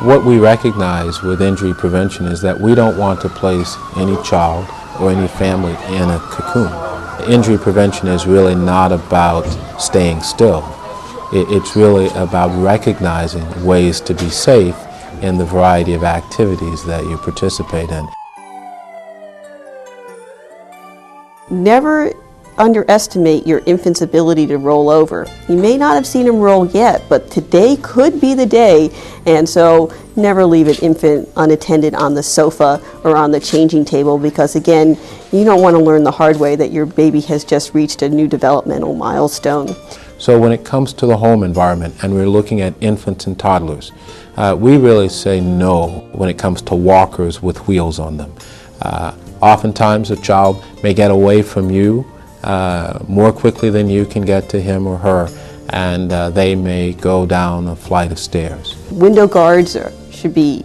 What we recognize with injury prevention is that we don't want to place any child or any family in a cocoon. Injury prevention is really not about staying still. It's really about recognizing ways to be safe in the variety of activities that you participate in. Never underestimate your infant's ability to roll over. You may not have seen him roll yet, but today could be the day, and so never leave an infant unattended on the sofa or on the changing table, because again, you don't want to learn the hard way that your baby has just reached a new developmental milestone. So when it comes to the home environment and we're looking at infants and toddlers, we really say no when it comes to walkers with wheels on them. Oftentimes a child may get away from you more quickly than you can get to him or her, and they may go down a flight of stairs. Window guards should be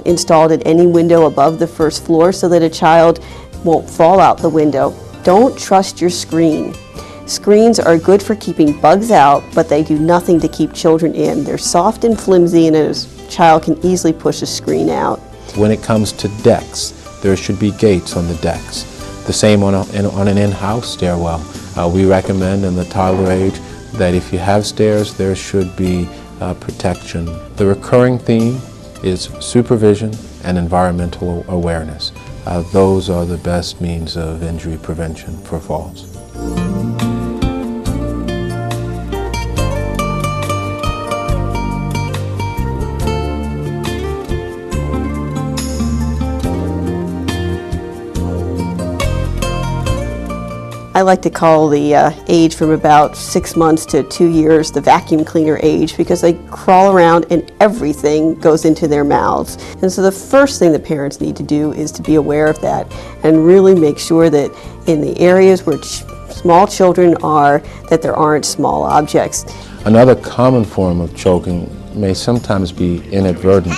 installed at any window above the first floor so that a child won't fall out the window. Don't trust your screen. Screens are good for keeping bugs out, but they do nothing to keep children in. They're soft and flimsy, and a child can easily push a screen out. When it comes to decks, there should be gates on the decks. The same on an in-house stairwell. We recommend in the toddler age that if you have stairs, there should be protection. The recurring theme is supervision and environmental awareness. Those are the best means of injury prevention for falls. I like to call the age from about 6 months to 2 years the vacuum cleaner age, because they crawl around and everything goes into their mouths. And so the first thing that parents need to do is to be aware of that and really make sure that in the areas where small children are, that there aren't small objects. Another common form of choking may sometimes be inadvertent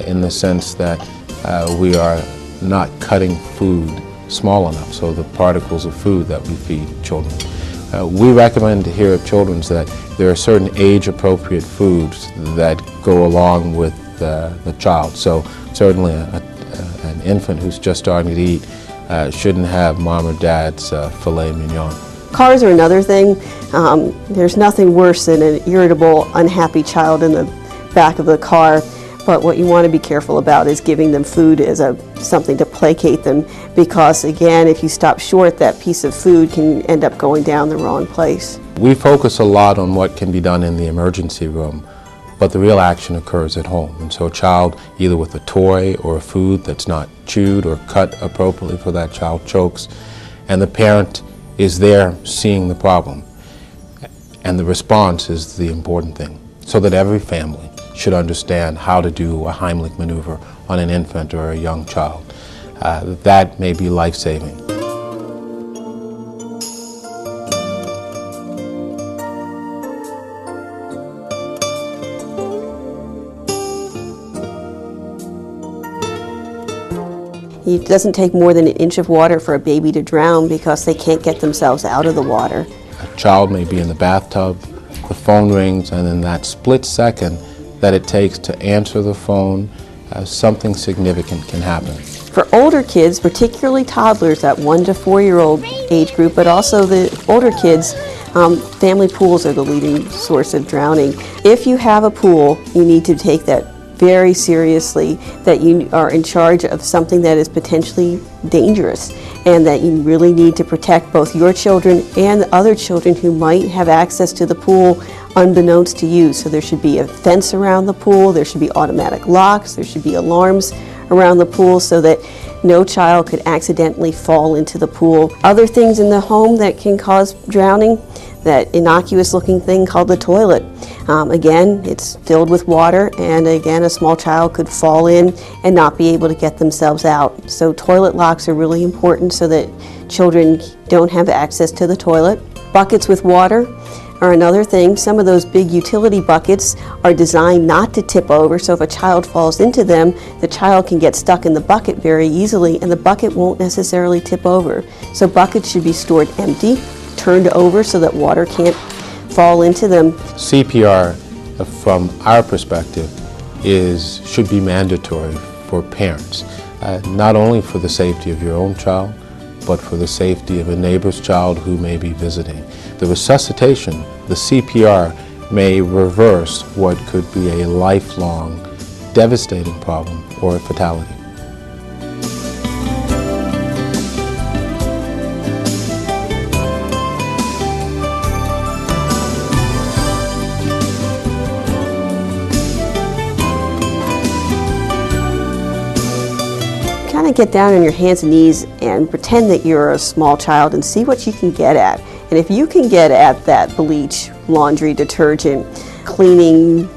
in the sense that we are not cutting food small enough, so the particles of food that we feed children. We recommend here at Children's that there are certain age-appropriate foods that go along with the child. So certainly an infant who's just starting to eat shouldn't have mom or dad's filet mignon. Cars are another thing. There's nothing worse than an irritable, unhappy child in the back of the car. But what you want to be careful about is giving them food as something to placate them, because again, if you stop short, that piece of food can end up going down the wrong place. We focus a lot on what can be done in the emergency room, but the real action occurs at home. And so a child, either with a toy or a food that's not chewed or cut appropriately for that child, chokes, and the parent is there seeing the problem. And the response is the important thing, so that every family should understand how to do a Heimlich maneuver on an infant or a young child. That may be life-saving. It doesn't take more than an inch of water for a baby to drown because they can't get themselves out of the water. A child may be in the bathtub, the phone rings, and in that split second that it takes to answer the phone, something significant can happen. For older kids, particularly toddlers, that 1 to 4 year old age group, but also the older kids, family pools are the leading source of drowning. If you have a pool, you need to take that very seriously, that you are in charge of something that is potentially dangerous, and that you really need to protect both your children and the other children who might have access to the pool unbeknownst to you. So there should be a fence around the pool, there should be automatic locks, there should be alarms around the pool so that no child could accidentally fall into the pool. Other things in the home that can cause drowning, that innocuous looking thing called the toilet. Again, it's filled with water, and again, a small child could fall in and not be able to get themselves out. So toilet locks are really important so that children don't have access to the toilet. Buckets with water are another thing. Some of those big utility buckets are designed not to tip over, so if a child falls into them, the child can get stuck in the bucket very easily, and the bucket won't necessarily tip over. So buckets should be stored empty, turned over so that water can't fall into them. C.P.R, from our perspective, should be mandatory for parents, not only for the safety of your own child, but for the safety of a neighbor's child who may be visiting. The resuscitation, the C.P.R, may reverse what could be a lifelong, devastating problem or a fatality. Kind of get down on your hands and knees and pretend that you're a small child and see what you can get at. And if you can get at that bleach, laundry, detergent, cleaning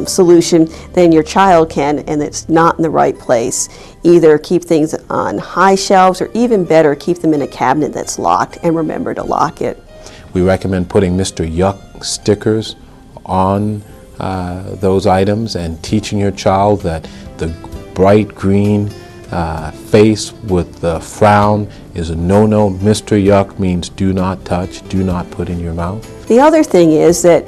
solution, then your child can, and it's not in the right place. Either keep things on high shelves, or even better, keep them in a cabinet that's locked, and remember to lock it. We recommend putting Mr. Yuck stickers on those items and teaching your child that the bright green face with the frown is a no-no. Mr. Yuck means do not touch, do not put in your mouth. The other thing is that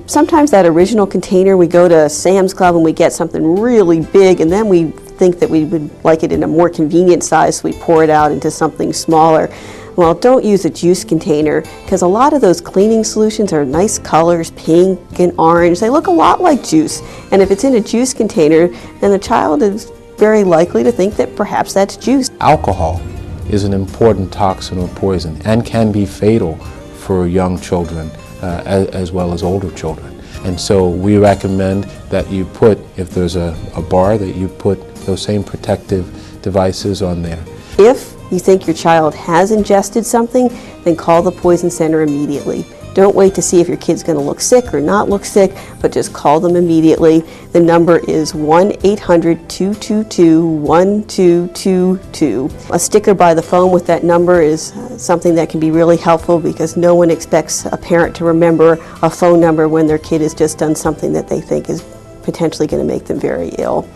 sometimes that original container, we go to Sam's Club and we get something really big, and then we think that we would like it in a more convenient size, so we pour it out into something smaller. Well, don't use a juice container, because a lot of those cleaning solutions are nice colors, pink and orange. They look a lot like juice, and if it's in a juice container, then the child is very likely to think that perhaps that's juice. Alcohol is an important toxin or poison and can be fatal for young children as well as older children. And so we recommend that you put, if there's a bar, that you put those same protective devices on there. If you think your child has ingested something, then call the poison center immediately. Don't wait to see if your kid's going to look sick or not look sick, but just call them immediately. The number is 1-800-222-1222. A sticker by the phone with that number is something that can be really helpful, because no one expects a parent to remember a phone number when their kid has just done something that they think is potentially going to make them very ill.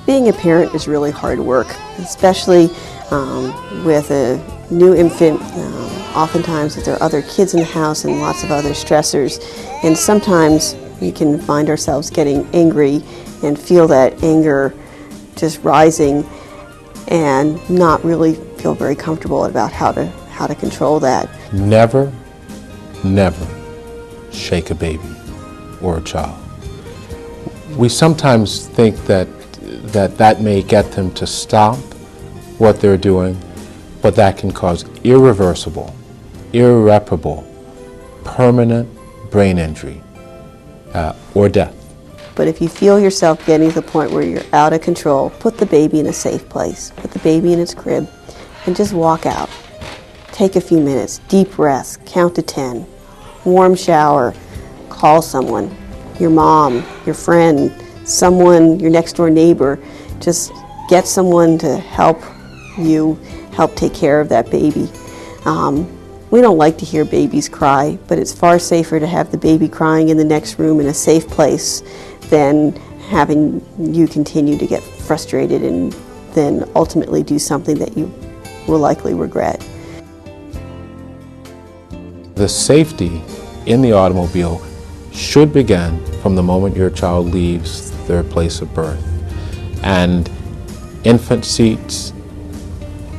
Being a parent is really hard work, especially with a new infant. Oftentimes there are other kids in the house and lots of other stressors, and sometimes we can find ourselves getting angry and feel that anger just rising and not really feel very comfortable about how to control that. Never, never shake a baby or a child. We sometimes think that may get them to stop what they're doing, but that can cause irreversible, irreparable, permanent brain injury or death. But if you feel yourself getting to the point where you're out of control, put the baby in a safe place. Put the baby in its crib and just walk out. Take a few minutes, deep breaths, count to 10, warm shower, call someone, your mom, your friend, someone, your next door neighbor. Just get someone to help you help take care of that baby. We don't like to hear babies cry, but it's far safer to have the baby crying in the next room in a safe place than having you continue to get frustrated and then ultimately do something that you will likely regret. The safety in the automobile should begin from the moment your child leaves their place of birth. And infant seats,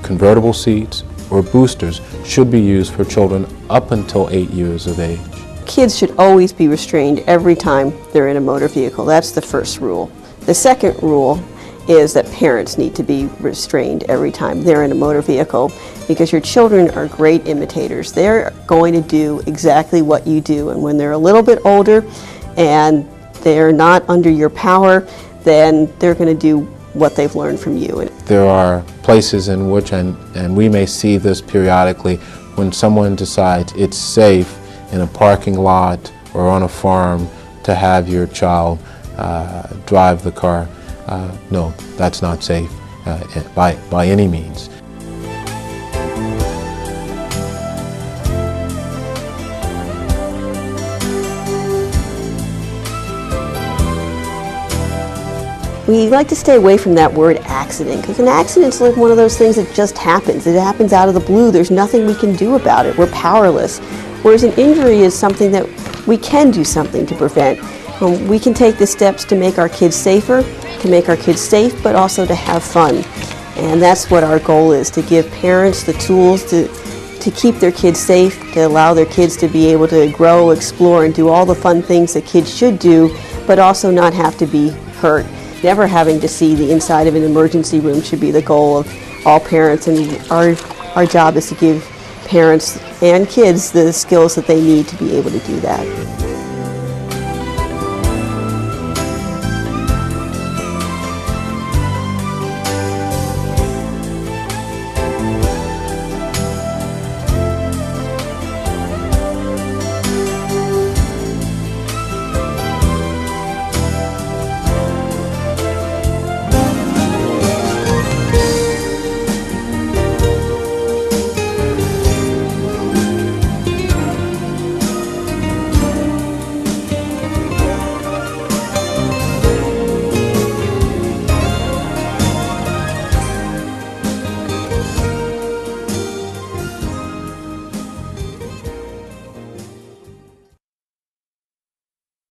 convertible seats, or boosters should be used for children up until 8 years of age. Kids should always be restrained every time they're in a motor vehicle. That's the first rule. The second rule is that parents need to be restrained every time they're in a motor vehicle, because your children are great imitators. They're going to do exactly what you do, and when they're a little bit older and they're not under your power, then they're going to do what they've learned from you. There are places in which, and we may see this periodically, when someone decides it's safe in a parking lot or on a farm to have your child drive the car. No, that's not safe by any means. We like to stay away from that word accident, because an accident's like one of those things that just happens. It happens out of the blue. There's nothing we can do about it. We're powerless. Whereas an injury is something that we can do something to prevent. We can take the steps to make our kids safer, to make our kids safe, but also to have fun. And that's what our goal is, to give parents the tools to keep their kids safe, to allow their kids to be able to grow, explore, and do all the fun things that kids should do, but also not have to be hurt. Never having to see the inside of an emergency room should be the goal of all parents, and our job is to give parents and kids the skills that they need to be able to do that.